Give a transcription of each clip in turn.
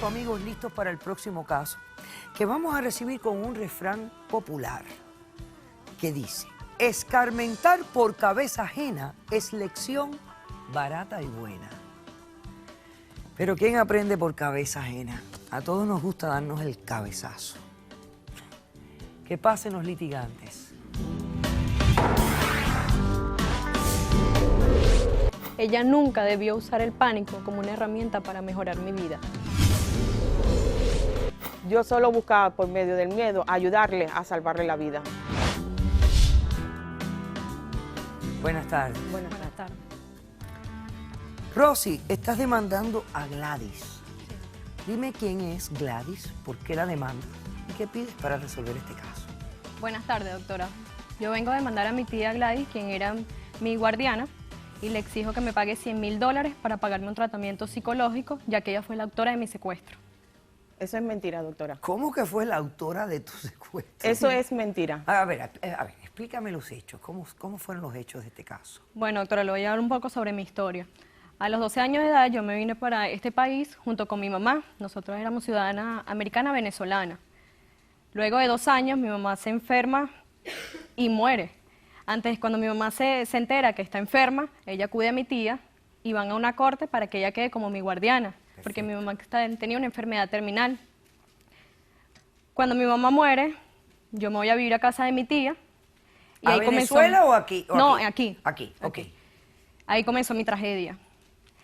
caso, amigos, listos para el próximo caso, que vamos a recibir con un refrán popular que dice: escarmentar por cabeza ajena es lección barata y buena. Pero ¿quién aprende por cabeza ajena? A todos nos gusta darnos el cabezazo. Que pasen los litigantes. Ella nunca debió usar el pánico como una herramienta para mejorar mi vida. Yo solo buscaba por medio del miedo ayudarle a salvarle la vida. Buenas tardes. Buenas tardes. Rosy, estás demandando a Gladys. Dime quién es Gladys, por qué la demanda y qué pides para resolver este caso. Buenas tardes, doctora. Yo vengo a demandar a mi tía Gladys, quien era mi guardiana, y le exijo que me pague $100.000 para pagarme un tratamiento psicológico, ya que ella fue la autora de mi secuestro. Eso es mentira, doctora. ¿Cómo que fue la autora de tu secuestro? Eso es mentira. A ver, explícame los hechos. ¿Cómo fueron los hechos de este caso? Bueno, doctora, le voy a hablar un poco sobre mi historia. A los 12 años de edad yo me vine para este país junto con mi mamá. Nosotros éramos ciudadana americana venezolana. Luego de 2 años mi mamá se enferma y muere. Antes, cuando mi mamá se entera que está enferma, ella acude a mi tía y van a una corte para que ella quede como mi guardiana. Perfecto. Porque mi mamá tenía una enfermedad terminal. Cuando mi mamá muere, yo me voy a vivir a casa de mi tía. Y ¿A ahí Venezuela o aquí? No, aquí. Aquí, ok. Ahí comenzó mi tragedia.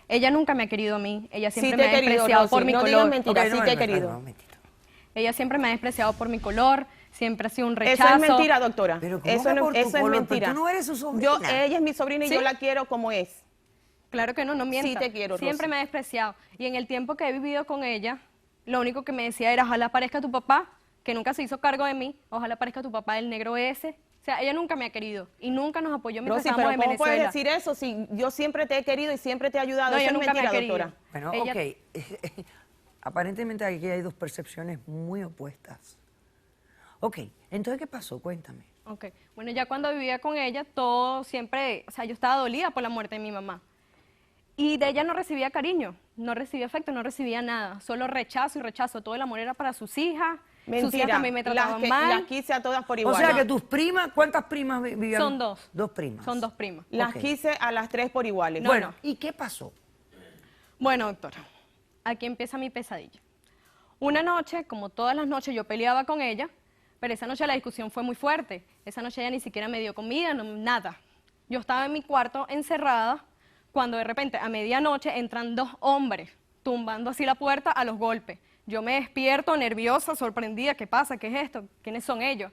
Ella nunca me ha querido a mí. Ella siempre Sí me te ha he querido, despreciado Rosy. por mi No color. digas mentiras, Ok, sí te he querido. un momentito. Ella siempre me ha despreciado por mi color. Siempre ha sido un rechazo. Eso es mentira, doctora. Pero ¿cómo eso que por tu eso es color? mentira. Pero tú no eres su sobrina. Ella es mi sobrina y ¿Sí? yo la quiero como es. Claro que no, no mienta. Sí te quiero, Siempre Rosy. me ha despreciado. Y en el tiempo que he vivido con ella, lo único que me decía era: ojalá aparezca tu papá, que nunca se hizo cargo de mí. Ojalá aparezca tu papá, el negro ese. O sea, ella nunca me ha querido y nunca nos apoyó mientras Rosy, estábamos pero en ¿cómo puedes Venezuela. decir eso si yo siempre te he querido y siempre te he ayudado? No, Eso ella es nunca me mentira, ha querido. doctora. Bueno, Ella- ok. Aparentemente aquí hay dos percepciones muy opuestas. Ok, entonces, ¿qué pasó? Cuéntame. Ok, bueno, ya cuando vivía con ella, todo siempre, o sea, yo estaba dolida por la muerte de mi mamá. Y de ella no recibía cariño, no recibía afecto, no recibía nada, solo rechazo y rechazo. Todo el amor era para sus hijas. Sus hijas Mentira. también me trataban mal. Las quise a todas por igual. O sea, que tus primas, ¿cuántas primas vivían? Son 2. 2 primas. Son 2 primas. Las Ok. quise a las 3 por iguales. No, Bueno, no. ¿y qué pasó? Bueno, doctora, aquí empieza mi pesadilla. Una noche, como todas las noches, yo peleaba con ella, pero esa noche la discusión fue muy fuerte. Esa noche ella ni siquiera me dio comida, nada. Yo estaba en mi cuarto encerrada, cuando de repente a medianoche entran 2 hombres, tumbando así la puerta a los golpes. Yo me despierto nerviosa, sorprendida. ¿Qué pasa? ¿Qué es esto? ¿Quiénes son ellos?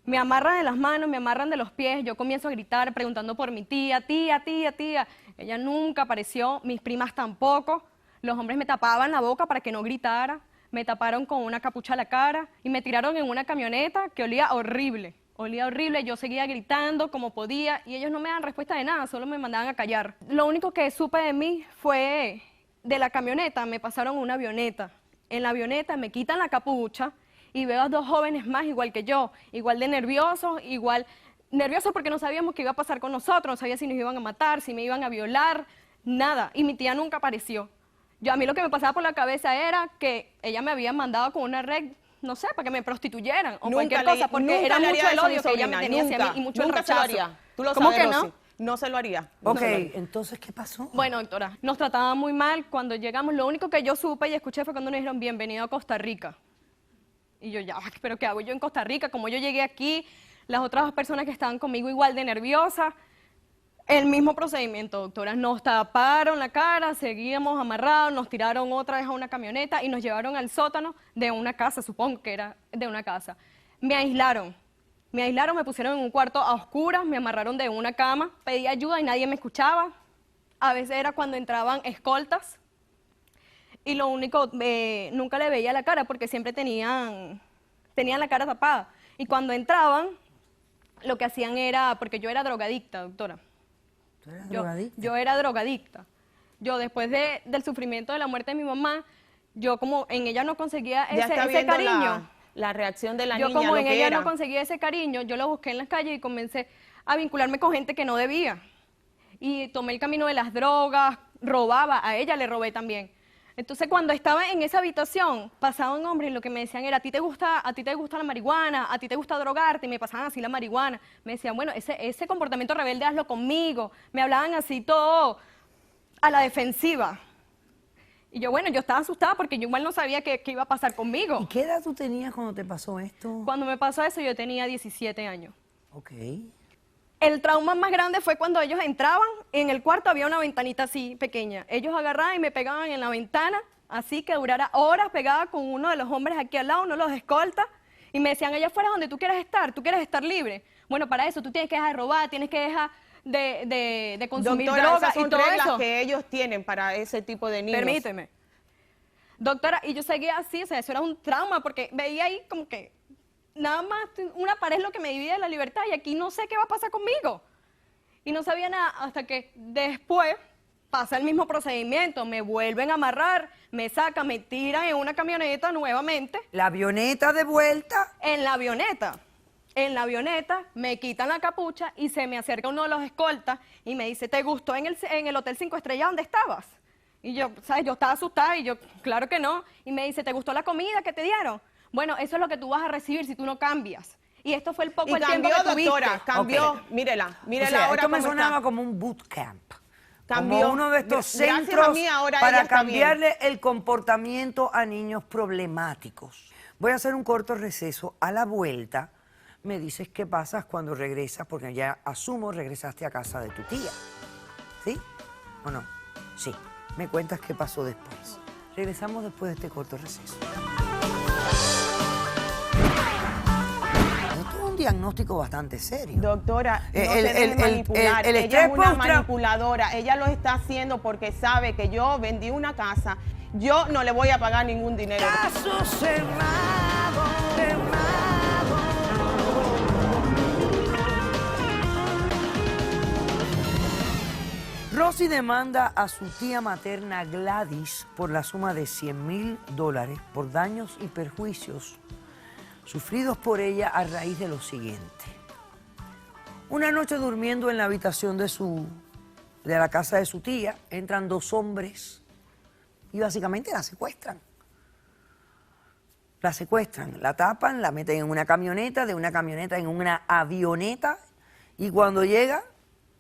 Me amarran de las manos, me amarran de los pies. Yo comienzo a gritar preguntando por mi tía, tía, tía, tía. Ella nunca apareció, mis primas tampoco. Los hombres me tapaban la boca para que no gritara. Me taparon con una capucha la cara y me tiraron en una camioneta que olía horrible. Olía horrible, yo seguía gritando como podía y ellos no me dan respuesta de nada, solo me mandaban a callar. Lo único que supe de mí fue de la camioneta, me pasaron una avioneta. En la avioneta me quitan la capucha y veo a 2 jóvenes más igual que yo, igual de nerviosos, nerviosos porque no sabíamos qué iba a pasar con nosotros, no sabía si nos iban a matar, si me iban a violar, nada. Y mi tía nunca apareció. A mí lo que me pasaba por la cabeza era que ella me había mandado con una red, no sé, para que me prostituyeran o cualquier cosa, porque era mucho el odio que ella me tenía hacia mí y mucho el nunca rechazo. se lo haría. Tú lo ¿Cómo sabes, que no? Rosy. No se lo haría. Ok, entonces, ¿qué pasó? Bueno, doctora, nos trataban muy mal. Cuando llegamos, lo único que yo supe y escuché fue cuando nos dijeron: bienvenido a Costa Rica. Y yo, ya, ¿pero qué hago yo en Costa Rica? Como yo llegué aquí, las otras personas que estaban conmigo igual de nerviosas. El mismo procedimiento, doctora. Nos taparon la cara, seguíamos amarrados, nos tiraron otra vez a una camioneta y nos llevaron al sótano de una casa, supongo que era de una casa. Me aislaron, me pusieron en un cuarto a oscuras, me amarraron de una cama, pedí ayuda y nadie me escuchaba. A veces era cuando entraban escoltas y lo único, nunca le veía la cara porque siempre tenían la cara tapada. Y cuando entraban, lo que hacían era, porque yo era drogadicta, doctora. ¿Tú eras drogadicta? Yo era drogadicta. Yo después del sufrimiento de la muerte de mi mamá, yo como en ella no conseguía Ya está ese viendo cariño. la reacción de la Yo niña, como lo en que ella era. no conseguía ese cariño, yo lo busqué en las calles y comencé a vincularme con gente que no debía. Y tomé el camino de las drogas, robaba, a ella le robé también. Entonces, cuando estaba en esa habitación, pasaban hombres y lo que me decían era, a ti te gusta la marihuana, a ti te gusta drogarte, y me pasaban así la marihuana. Me decían, bueno, ese comportamiento rebelde hazlo conmigo. Me hablaban así todo a la defensiva. Y yo, bueno, yo estaba asustada porque yo igual no sabía qué iba a pasar conmigo. ¿Y qué edad tú tenías cuando te pasó esto? Cuando me pasó eso, yo tenía 17 años. Ok. El trauma más grande fue cuando ellos entraban, en el cuarto había una ventanita así pequeña. Ellos agarraban y me pegaban en la ventana, así que durara horas pegada con uno de los hombres aquí al lado, uno los escolta, y me decían, allá afuera es donde tú quieres estar libre. Bueno, para eso tú tienes que dejar de robar, tienes que dejar de consumir Doctora, drogas esas son y todo reglas eso. que ellos tienen para ese tipo de niños. Permíteme. Doctora, y yo seguía así, o sea, eso era un trauma, porque veía ahí como que nada más una pared es lo que me divide de la libertad y aquí no sé qué va a pasar conmigo. Y no sabía nada hasta que después pasa el mismo procedimiento, me vuelven a amarrar, me sacan, me tiran en una camioneta nuevamente. La avioneta de vuelta. En la avioneta, me quitan la capucha y se me acerca uno de los escoltas y me dice, ¿te gustó en el Hotel 5 Estrellas donde estabas? Y yo, ¿sabes? Yo estaba asustada y yo, claro que no. Y me dice, ¿te gustó la comida que te dieron? Bueno, eso es lo que tú vas a recibir si tú no cambias. Y esto fue el tiempo que tuviste. Doctora, cambió. Ok. Mírela O sea, ahora esto me cómo sonaba está. como un bootcamp. Cambió. Como uno de estos Gracias centros a mí, ahora ella para está bien. cambiarle el comportamiento a niños problemáticos. Voy a hacer un corto receso. A la vuelta me dices qué pasa cuando regresas, porque ya asumo regresaste a casa de tu tía. ¿Sí o no? Sí. Me cuentas qué pasó después. Regresamos después de este corto receso. Esto es un diagnóstico bastante serio. Doctora, no El- se deje el- manipular. el Ella estrés es una post-tra- manipuladora. Ella lo está haciendo porque sabe que yo vendí una casa. Yo no le voy a pagar ningún dinero. Caso cerrado, cerrado. Rosy demanda a su tía materna Gladys por la suma de $100,000 por daños y perjuicios sufridos por ella a raíz de lo siguiente. Una noche durmiendo en la habitación de la casa de su tía, entran dos hombres y básicamente la secuestran. La secuestran, la tapan, la meten en una camioneta, de una camioneta en una avioneta, y cuando llega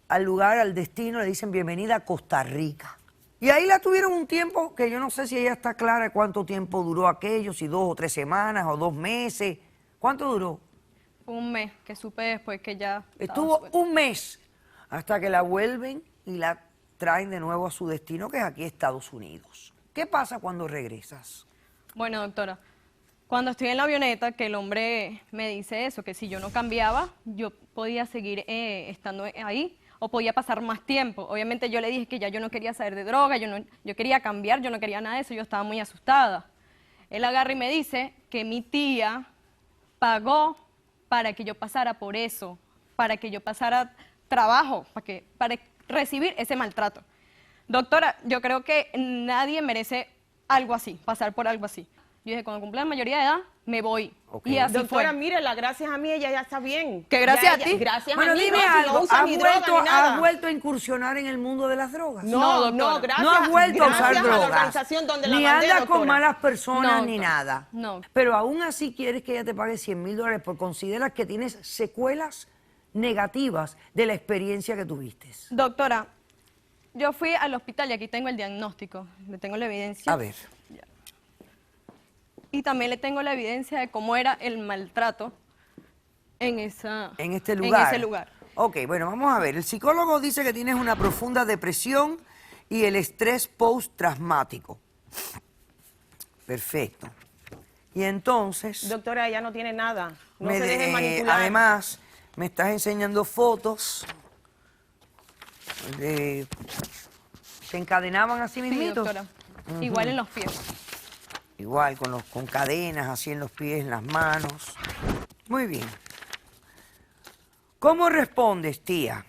al lugar, al destino, le dicen bienvenida a Costa Rica. Y ahí la tuvieron un tiempo que yo no sé si ella está clara cuánto tiempo duró aquello, si 2 o 3 semanas o 2 meses. ¿Cuánto duró? Un mes, que supe después que ya estaba Estuvo suelta. un mes hasta que la vuelven y la traen de nuevo a su destino, que es aquí Estados Unidos. ¿Qué pasa cuando regresas? Bueno, doctora, cuando estoy en la avioneta, que el hombre me dice eso, que si yo no cambiaba, yo podía seguir estando ahí o podía pasar más tiempo. Obviamente yo le dije que ya yo no quería saber de droga, yo quería cambiar, yo no quería nada de eso, yo estaba muy asustada. Él agarra y me dice que mi tía pagó para que yo pasara por eso, para que yo pasara trabajo, para recibir ese maltrato. Doctora, yo creo que nadie merece algo así, pasar por algo así. Yo dije, cuando cumpla la mayoría de edad, me voy. Ok. Y así Doctora, fue. mírela, gracias a mí ella ya está bien. Que gracias Ya a ti. Gracias Bueno, a mí, dime Rosy, algo, no usa ¿has ni droga vuelto, ni nada. has vuelto a incursionar en el mundo de las drogas? No, doctora. no, gracias. No has vuelto a usar gracias drogas. a la organización donde la ni mandé, andas con doctora. malas personas No, ni doctora. nada. No. Pero aún así quieres que ella te pague $100,000 porque consideras que tienes secuelas negativas de la experiencia que tuviste. Doctora, yo fui al hospital y aquí tengo el diagnóstico, le tengo la evidencia. A ver. Y también le tengo la evidencia de cómo era el maltrato en En este en lugar. ese lugar. Ok, bueno, vamos a ver. El psicólogo dice que tienes una profunda depresión y el estrés postraumático. Perfecto. Y entonces, Doctora, ella no tiene nada. No se deje manipular. además, me estás enseñando fotos. ¿Te encadenaban así Sí, mismito? doctora. Igual en los pies. Igual, con cadenas así en los pies, en las manos. Muy bien. ¿Cómo respondes, tía?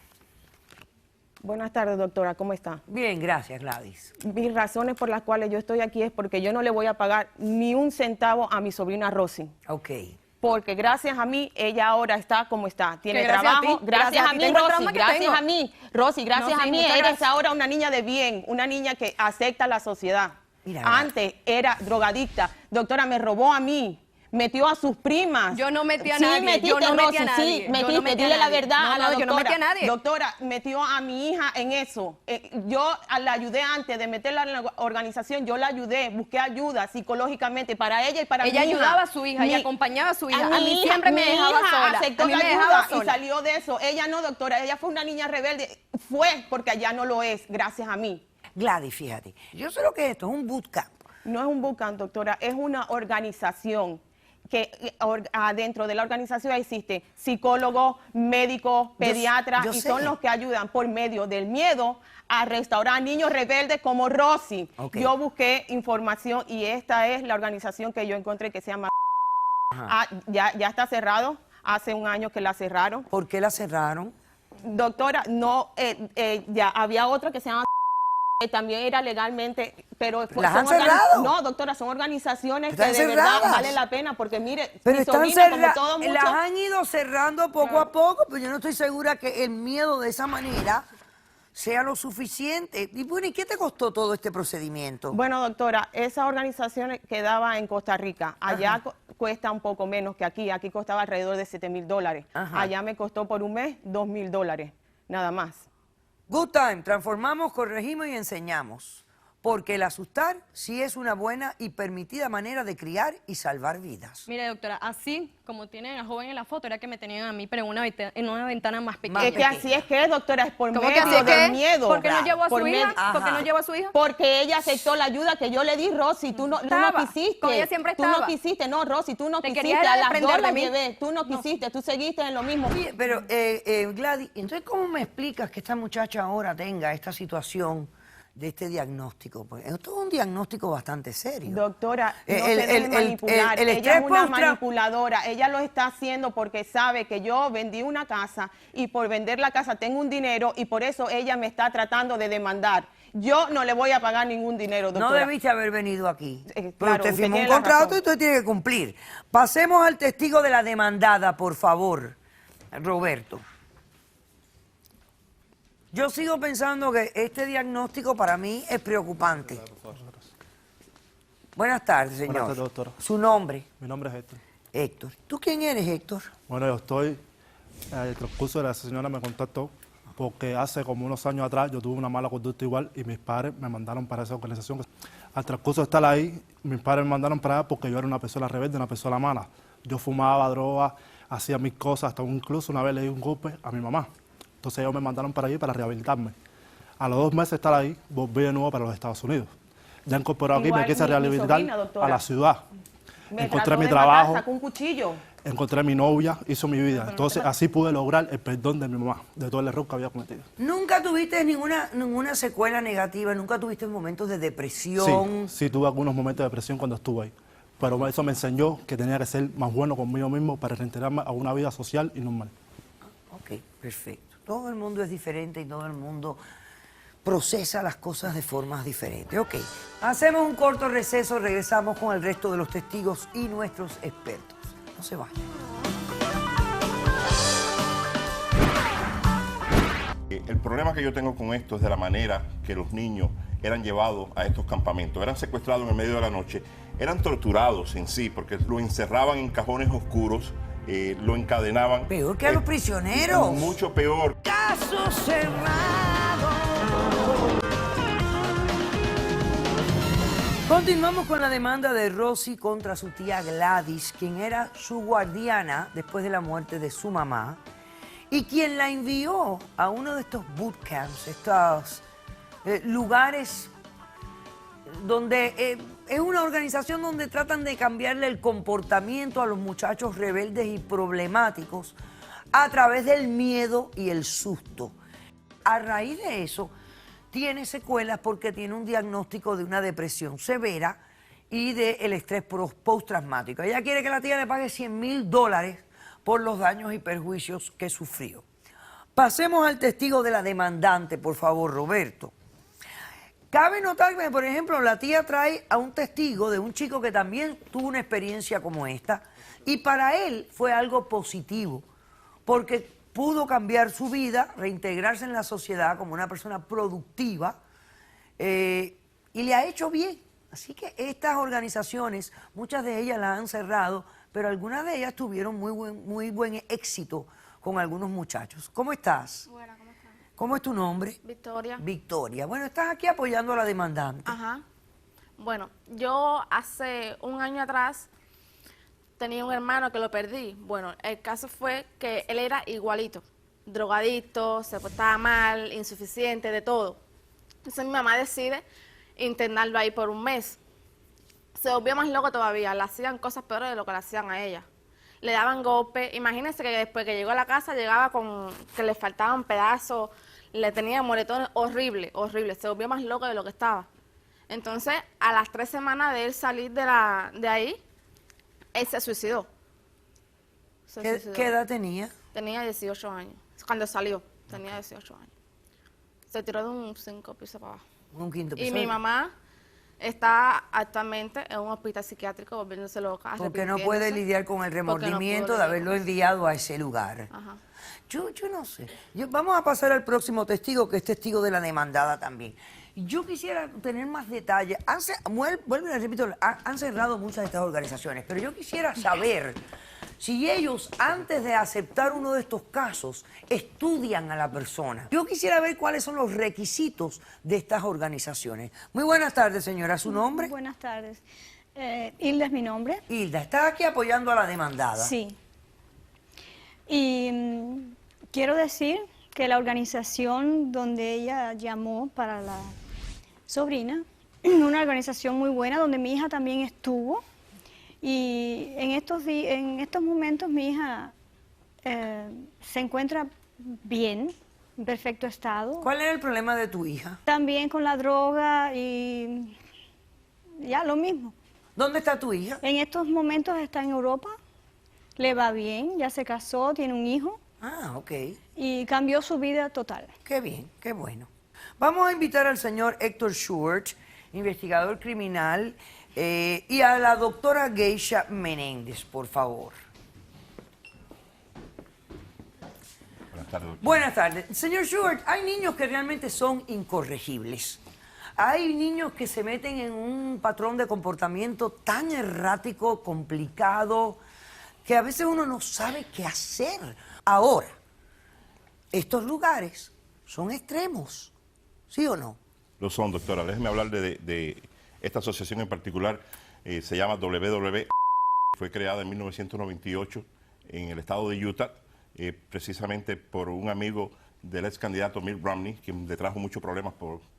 Buenas tardes, doctora, ¿cómo está? Bien, gracias, Gladys. Mis razones por las cuales yo estoy aquí es porque yo no le voy a pagar ni un centavo a mi sobrina Rosy. Ok. Porque gracias a mí, ella ahora está como está. Tiene Que gracias a trabajo. ti, Gracias gracias a a ti mí, tengo el Rosy. trauma que Gracias tengo. a mí. Rosy, gracias No, sí, a mí. muchas Eres gracias. ahora una niña de bien, una niña que acepta la sociedad. Mira. Antes era drogadicta. Doctora, me robó a mí. Metió a sus primas. Yo no metí a Sí, nadie. metiste, Yo no metí Rosy, a nadie. sí, Yo no metiste. metí a Dile la nadie. verdad No, a la no, doctora. yo no metí a nadie. Doctora, metió a mi hija en eso. Yo la ayudé antes de meterla en la organización. Yo la ayudé, busqué ayuda psicológicamente para ella y para mi hija. Ella ayudaba a su hija y acompañaba a su hija. A mí siempre me mi dejaba hija sola. aceptó A mí la me ayuda dejaba y sola. salió de eso. Ella no, doctora. Ella fue una niña rebelde. Fue porque allá no lo es, gracias a mí. Gladys, fíjate, yo sé lo que es esto, es un bootcamp. No es un bootcamp, doctora, es una organización que adentro de la organización existe psicólogos, médicos, pediatras yo y sé. son los que ayudan por medio del miedo a restaurar niños rebeldes como Rosy. Ok. Yo busqué información y esta es la organización que yo encontré que se llama... ya está cerrado, hace un año que la cerraron. ¿Por qué la cerraron? Doctora, no, ya había otra que se llama... también era legalmente, pero ¿Las han cerrado? No, doctora, son organizaciones Están que de verdad cerradas. vale la pena, porque mire, Pero mi están sobrina, como cerradas, todo mucho, las han ido cerrando poco a poco, pero yo no estoy segura que el miedo de esa manera sea lo suficiente. Y bueno, ¿y qué te costó todo este procedimiento? Bueno, doctora, esa organización quedaba en Costa Rica. Allá cuesta un poco menos que aquí. Aquí costaba alrededor de $7,000. Ajá. Allá me costó por un mes $2,000, nada más. Good time, transformamos, corregimos y enseñamos. Porque el asustar sí es una buena y permitida manera de criar y salvar vidas. Mire, doctora, así como tienen al joven en la foto, era que me tenían a mí, pero en una ventana más pequeña. Más Es que así es que es, doctora, es por ¿Cómo medio que así es del que? miedo. ¿Por qué no llevó a Por su medio- hija? ¿Por qué no Ajá. llevó a su hija? Porque ella aceptó la ayuda que yo le di, Rosy. Tú no Estaba, quisiste. con ella siempre Tú no estaba. quisiste, no, Rosy, tú no Te quisiste. querías A las desprender dos de la mí. llevé. Tú no quisiste, tú seguiste en lo mismo. Oye, pero Gladys, entonces ¿cómo me explicas que esta muchacha ahora tenga esta situación de este diagnóstico? Pues esto es un diagnóstico bastante serio. Doctora, no El- se deje el- el- manipular. el Ella estrés es una post-tra- manipuladora. Ella lo está haciendo porque sabe que yo vendí una casa y por vender la casa tengo un dinero y por eso ella me está tratando de demandar. Yo no le voy a pagar ningún dinero, No doctora. debiste haber venido aquí. Pero claro, usted usted firmó un tiene la contrato razón. y usted tiene que cumplir. Pasemos al testigo de la demandada, por favor, Roberto. Yo sigo pensando que este diagnóstico para mí es preocupante. Buenas tardes, señor. Buenas tardes, doctora. ¿Su nombre? Mi nombre es Héctor. Héctor. ¿Tú quién eres, Héctor? Bueno, yo estoy, el transcurso de la señora me contactó porque hace como unos años atrás yo tuve una mala conducta igual y mis padres me mandaron para esa organización. Al transcurso de estar ahí, mis padres me mandaron para allá porque yo era una persona rebelde, una persona mala. Yo fumaba, droga, hacía mis cosas, hasta incluso una vez le di un golpe a mi mamá. Entonces ellos me mandaron para allí para rehabilitarme. A los 2 meses de estar ahí, volví de nuevo para los Estados Unidos. Ya incorporado aquí, Igual me quise mi rehabilitar sobrina, doctora. a la ciudad. Me Encontré trató mi de trabajo. matar, sacó un cuchillo. Encontré a mi novia, hizo mi vida. Entonces así pude lograr el perdón de mi mamá, de todo el error que había cometido. ¿Nunca tuviste ninguna secuela negativa? ¿Nunca tuviste momentos de depresión? Sí, tuve algunos momentos de depresión cuando estuve ahí. Pero eso me enseñó que tenía que ser más bueno conmigo mismo para reintegrarme a una vida social y normal. Ok, perfecto. Todo el mundo es diferente y todo el mundo procesa las cosas de formas diferentes. Ok, hacemos un corto receso, regresamos con el resto de los testigos y nuestros expertos. No se vayan. El problema que yo tengo con esto es de la manera que los niños eran llevados a estos campamentos. Eran secuestrados en el medio de la noche, eran torturados en sí, porque lo encerraban en cajones oscuros, lo encadenaban. Peor que a los prisioneros. Mucho peor. Caso cerrado. Continuamos con la demanda de Rosy contra su tía Gladys, quien era su guardiana después de la muerte de su mamá y quien la envió a uno de estos bootcamps, estos lugares donde es una organización donde tratan de cambiarle el comportamiento a los muchachos rebeldes y problemáticos a través del miedo y el susto. A raíz de eso, tiene secuelas porque tiene un diagnóstico de una depresión severa y del estrés postraumático. Ella quiere que la tía le pague $100,000 por los daños y perjuicios que sufrió. Pasemos al testigo de la demandante, por favor, Roberto. Cabe notar que, por ejemplo, la tía trae a un testigo de un chico que también tuvo una experiencia como esta y para él fue algo positivo porque pudo cambiar su vida, reintegrarse en la sociedad como una persona productiva y le ha hecho bien. Así que estas organizaciones, muchas de ellas las han cerrado, pero algunas de ellas tuvieron muy buen éxito con algunos muchachos. ¿Cómo estás? Buena, ¿cómo estás? ¿Cómo es tu nombre? Victoria. Victoria. Bueno, estás aquí apoyando a la demandante. Ajá. Bueno, yo hace un año atrás tenía un hermano que lo perdí. Bueno, el caso fue que él era igualito, drogadicto, se portaba mal, insuficiente, de todo. Entonces mi mamá decide internarlo ahí por un mes. Se volvió más loco todavía, le hacían cosas peores de lo que le hacían a ella. Le daban golpes. Imagínense que después que llegó a la casa llegaba con que le faltaban pedazos, le tenía moretones, horrible, horrible. Se volvió más loco de lo que estaba. Entonces, a las 3 semanas de él salir de ahí, él se suicidó. ¿Qué edad tenía? Tenía 18 años. Cuando salió, tenía 18 años. Se tiró de un 5 pisos para abajo. Un quinto Y piso. mi mamá está actualmente en un hospital psiquiátrico volviéndose loca. Porque no puede lidiar con el remordimiento de lidiar haberlo con eso. enviado a ese lugar. Ajá. Yo no sé. Vamos a pasar al próximo testigo, que es testigo de la demandada también. Yo quisiera tener más detalles. Vuelvo y les repito, han cerrado muchas de estas organizaciones, pero yo quisiera saber si ellos, antes de aceptar uno de estos casos, estudian a la persona. Yo quisiera ver cuáles son los requisitos de estas organizaciones. Muy buenas tardes, señora. ¿Su nombre? Buenas tardes. Hilda es mi nombre. Hilda, ¿está aquí apoyando a la demandada? Sí. Y quiero decir que la organización donde ella llamó para la sobrina, una organización muy buena donde mi hija también estuvo. Y en estos momentos mi hija se encuentra bien, en perfecto estado. ¿Cuál era el problema de tu hija? También con la droga y ya lo mismo. ¿Dónde está tu hija? En estos momentos está en Europa, le va bien, ya se casó, tiene un hijo Ah, ok. y cambió su vida total. Qué bien, qué bueno. Vamos a invitar al señor Héctor Schwartz, investigador criminal, y a la doctora Geisha Menéndez, por favor. Buenas tardes, doctor. Buenas tardes. Señor Schwartz, hay niños que realmente son incorregibles. Hay niños que se meten en un patrón de comportamiento tan errático, complicado, que a veces uno no sabe qué hacer. Ahora, estos lugares son extremos, ¿sí o no? Lo son, doctora. Déjeme hablar de esta asociación en particular. Se llama WW. Fue creada en 1998 en el estado de Utah, precisamente por un amigo del ex candidato Mitt Romney, quien le trajo muchos problemas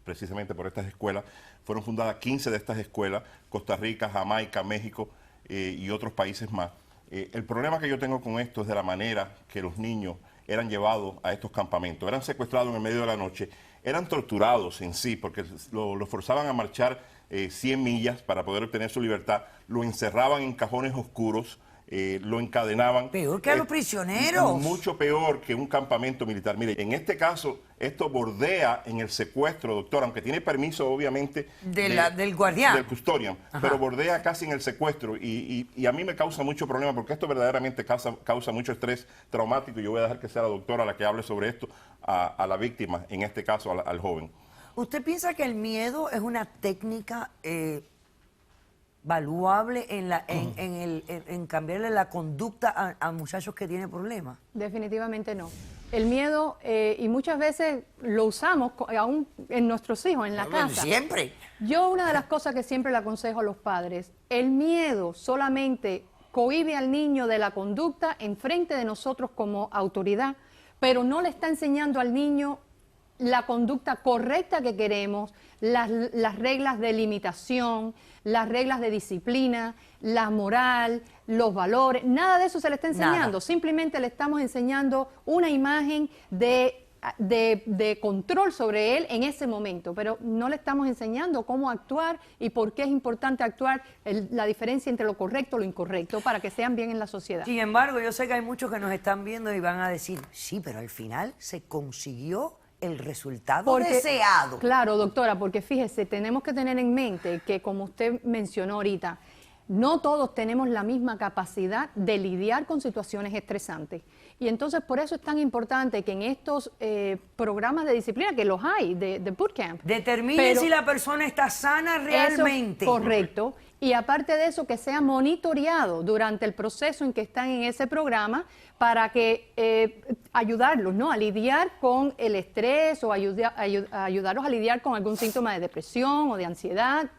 precisamente por estas escuelas. Fueron fundadas 15 de estas escuelas, Costa Rica, Jamaica, México y otros países más. El problema que yo tengo con esto es de la manera que los niños eran llevados a estos campamentos. Eran secuestrados en el medio de la noche, eran torturados en sí, porque los forzaban a marchar 100 millas para poder obtener su libertad, lo encerraban en cajones oscuros, lo encadenaban. Peor que a los prisioneros. Mucho peor que un campamento militar. Mire, en este caso, esto bordea en el secuestro, doctor, aunque tiene permiso, obviamente, Del guardián. del custodian, Ajá. pero bordea casi en el secuestro. Y a mí me causa mucho problema, porque esto verdaderamente causa mucho estrés traumático. Y yo voy a dejar que sea la doctora la que hable sobre esto a la víctima, en este caso al joven. ¿Usted piensa que el miedo es una técnica valuable en cambiarle la conducta a muchachos que tienen problemas? Definitivamente no. El miedo, y muchas veces lo usamos aún en nuestros hijos, en la casa. Siempre. Yo una de las cosas que siempre le aconsejo a los padres, el miedo solamente cohíbe al niño de la conducta en frente de nosotros como autoridad, pero no le está enseñando al niño la conducta correcta que queremos, las reglas de limitación, las reglas de disciplina, la moral, los valores, nada de eso se le está enseñando. Nada. Simplemente le estamos enseñando una imagen de control sobre él en ese momento, pero no le estamos enseñando cómo actuar y por qué es importante actuar, la diferencia entre lo correcto y lo incorrecto, para que sean bien en la sociedad. Sin embargo, yo sé que hay muchos que nos están viendo y van a decir, sí, pero al final se consiguió el resultado deseado. Claro, doctora, porque fíjese, tenemos que tener en mente que, como usted mencionó ahorita, no todos tenemos la misma capacidad de lidiar con situaciones estresantes. Y entonces por eso es tan importante que en estos programas de disciplina, que los hay, de bootcamp. Determine si la persona está sana realmente. Eso, correcto. Y aparte de eso, que sea monitoreado durante el proceso en que están en ese programa para que ayudarlos, ¿no?, a lidiar con el estrés o ayudarlos a lidiar con algún síntoma de depresión o de ansiedad.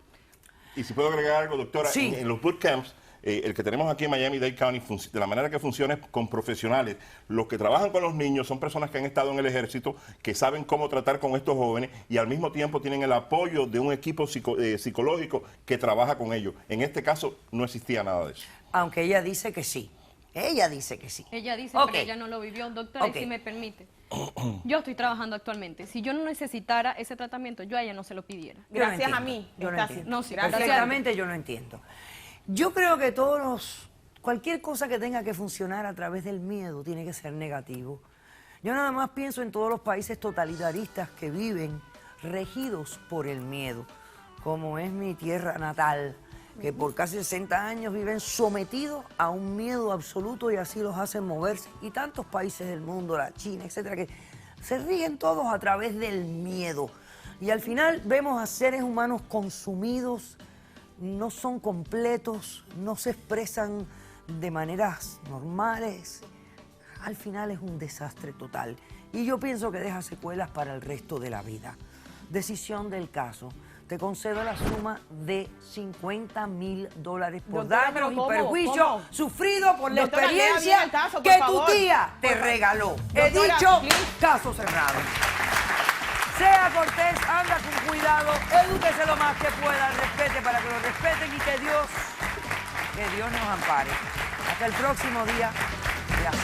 Y si puedo agregar algo, doctora, sí. en los bootcamps, el que tenemos aquí en Miami-Dade County, de la manera que funciona es con profesionales. Los que trabajan con los niños son personas que han estado en el ejército, que saben cómo tratar con estos jóvenes y al mismo tiempo tienen el apoyo de un equipo psicológico que trabaja con ellos. En este caso no existía nada de eso. Aunque ella dice que sí. Ella dice que sí. Ella dice, Ok. pero ella no lo vivió, doctora, Ok. y si me permite. Yo estoy trabajando actualmente. Si yo no necesitara ese tratamiento, yo a ella no se lo pidiera. Yo no Gracias a entiendo. mí. Yo no está entiendo. No, sí, Gracias. Perfectamente yo no entiendo. Yo creo que cualquier cosa que tenga que funcionar a través del miedo tiene que ser negativo. Yo nada más pienso en todos los países totalitaristas que viven regidos por el miedo, como es mi tierra natal, que por casi 60 años viven sometidos a un miedo absoluto y así los hacen moverse. Y tantos países del mundo, la China, etcétera, que se rigen todos a través del miedo. Y al final vemos a seres humanos consumidos, no son completos, no se expresan de maneras normales. Al final es un desastre total. Y yo pienso que deja secuelas para el resto de la vida. Decisión del caso. Te concedo la suma de $50,000 por Doctora, daños pero y ¿cómo? perjuicio ¿Cómo? sufrido por la Doctora, experiencia lea bien el caso, por que tu favor. tía te regaló. He Doctora, dicho, please. caso cerrado. Sea cortés, anda con cuidado, edúquese lo más que pueda, respete para que lo respeten y que Dios nos ampare. Hasta el próximo día. Gracias.